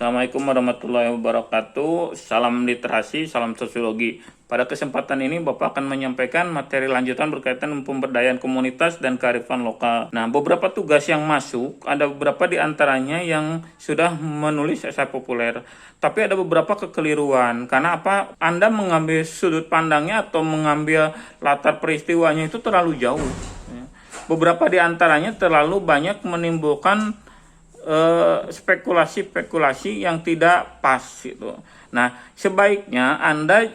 Assalamualaikum warahmatullahi wabarakatuh. Salam literasi, salam sosiologi. Pada kesempatan ini Bapak akan menyampaikan materi lanjutan berkaitan dengan pemberdayaan komunitas dan kearifan lokal. Nah, beberapa tugas yang masuk, ada beberapa di antaranya yang sudah menulis esai populer. Tapi ada beberapa kekeliruan. Karena apa? Anda mengambil sudut pandangnya atau mengambil latar peristiwanya itu terlalu jauh. Beberapa di antaranya terlalu banyak menimbulkan spekulasi-spekulasi yang tidak pas gitu. Nah, sebaiknya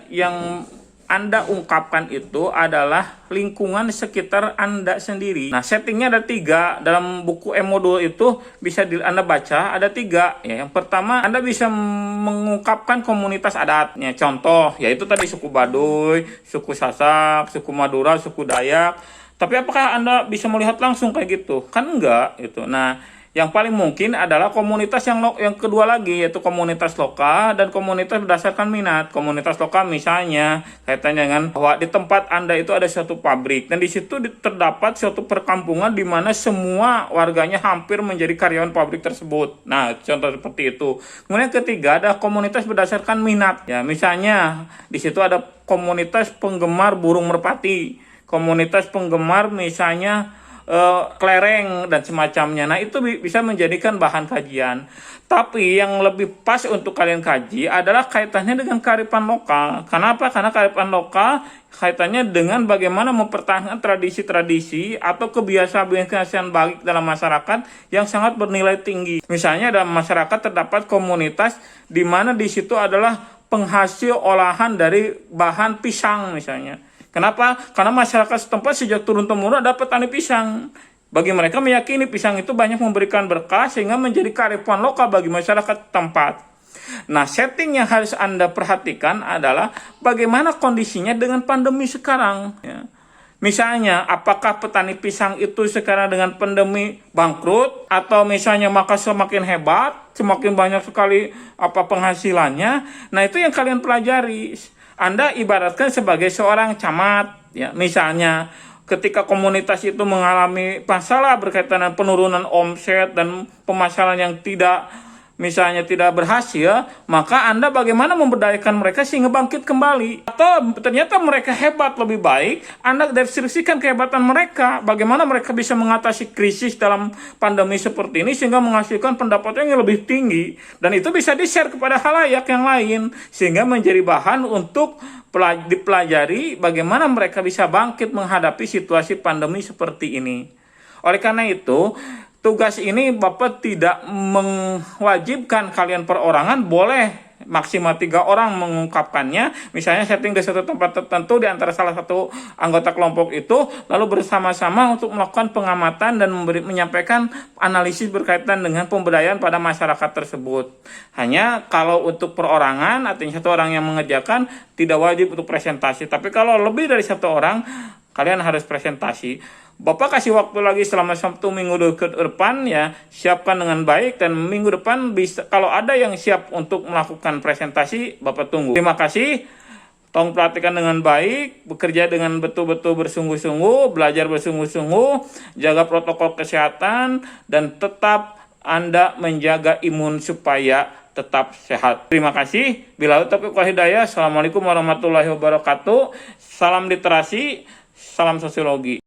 yang Anda ungkapkan itu adalah lingkungan sekitar Anda sendiri. Nah, settingnya ada 3 dalam buku e-modul itu bisa Anda baca, ada 3 ya. Yang pertama, Anda bisa mengungkapkan komunitas adatnya. Contoh, yaitu tadi suku Baduy, suku Sasak, suku Madura, suku Dayak. Tapi apakah Anda bisa melihat langsung kayak gitu? Kan enggak gitu. Nah, yang paling mungkin adalah komunitas yang kedua lagi, yaitu komunitas lokal dan komunitas berdasarkan minat. Komunitas lokal misalnya kaitannya dengan bahwa di tempat Anda itu ada suatu pabrik dan di situ terdapat suatu perkampungan di mana semua warganya hampir menjadi karyawan pabrik tersebut. Nah, contoh seperti itu. Kemudian ketiga ada komunitas berdasarkan minat. Ya, misalnya di situ ada komunitas penggemar burung merpati, komunitas penggemar misalnya kelereng dan semacamnya. Nah, itu bisa menjadikan bahan kajian. Tapi yang lebih pas untuk kalian kaji adalah kaitannya dengan kearifan lokal. Kenapa? Karena kearifan lokal kaitannya dengan bagaimana mempertahankan tradisi-tradisi atau kebiasaan-kebiasaan baik dalam masyarakat yang sangat bernilai tinggi. Misalnya dalam masyarakat terdapat komunitas di mana di situ adalah penghasil olahan dari bahan pisang misalnya. Kenapa? Karena masyarakat setempat sejak turun-temurun ada petani pisang. Bagi mereka meyakini pisang itu banyak memberikan berkah sehingga menjadi kearifan lokal bagi masyarakat tempat. Nah, setting yang harus Anda perhatikan adalah bagaimana kondisinya dengan pandemi sekarang. Ya. Misalnya, apakah petani pisang itu sekarang dengan pandemi bangkrut? Atau misalnya maka semakin hebat, semakin banyak sekali penghasilannya? Nah, itu yang kalian pelajari. Anda ibaratkan sebagai seorang camat, ya, misalnya ketika komunitas itu mengalami masalah berkaitan dengan penurunan omset dan pemasaran yang tidak berhasil, maka Anda bagaimana memberdayakan mereka sehingga bangkit kembali? Atau ternyata mereka hebat lebih baik, Anda deskripsikan kehebatan mereka, bagaimana mereka bisa mengatasi krisis dalam pandemi seperti ini sehingga menghasilkan pendapatan yang lebih tinggi, dan itu bisa di-share kepada khalayak yang lain sehingga menjadi bahan untuk dipelajari bagaimana mereka bisa bangkit menghadapi situasi pandemi seperti ini. Oleh karena itu, tugas ini Bapak tidak mewajibkan kalian perorangan, boleh maksimal 3 orang mengungkapkannya. Misalnya setting di satu tempat tertentu di antara salah satu anggota kelompok itu, lalu bersama-sama untuk melakukan pengamatan dan menyampaikan analisis berkaitan dengan pemberdayaan pada masyarakat tersebut. Hanya kalau untuk perorangan, artinya 1 orang yang mengerjakan, tidak wajib untuk presentasi. Tapi kalau lebih dari 1 orang, kalian harus presentasi. Bapak kasih waktu lagi selama 1 minggu ke depan, ya, siapkan dengan baik, dan minggu depan bisa, kalau ada yang siap untuk melakukan presentasi, Bapak tunggu. Terima kasih. Tolong perhatikan dengan baik, bekerja dengan betul-betul bersungguh-sungguh, belajar bersungguh-sungguh, jaga protokol kesehatan, dan tetap Anda menjaga imun supaya tetap sehat. Terima kasih. Bila taufiq wal hidayah. Assalamualaikum warahmatullahi wabarakatuh. Salam literasi, salam sosiologi.